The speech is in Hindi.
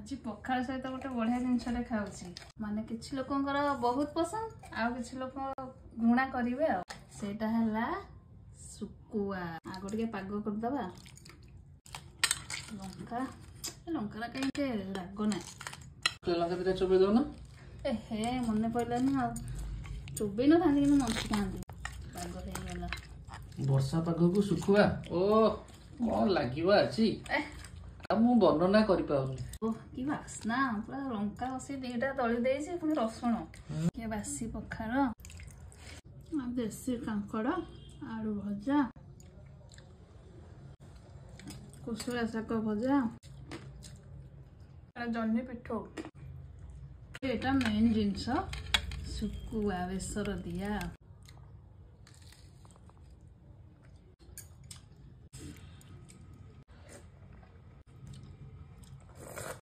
आज पखाल सहित गोटे बढ़िया जिनसटे खाऊची माने किछि लोकंकर बहुत पसंद आ किछि लोक घृणा करिवे आ सेटा हला सुकुआ आगो टिके पाग कर दबा लंका लंका कहीं के राग ना लंका दिटा चोबे दो ना हे मने पड़लानी आ चोबे न थांदी कि मंची थांदी पाग हे गला वर्षा पाग को सुकुआ ओ कौन लागिवा अछि मु वर्णना करि पाउनी ओह की बासना पूरा लंका बसी दीटा दଳି देइछे पुनी रसुण के बासी पखार आ देसी कांकड़ आलू भजा कुसुला शाक भजा जन्नी पिठो एटा मेन जिनस सुकुआ बेसर दिया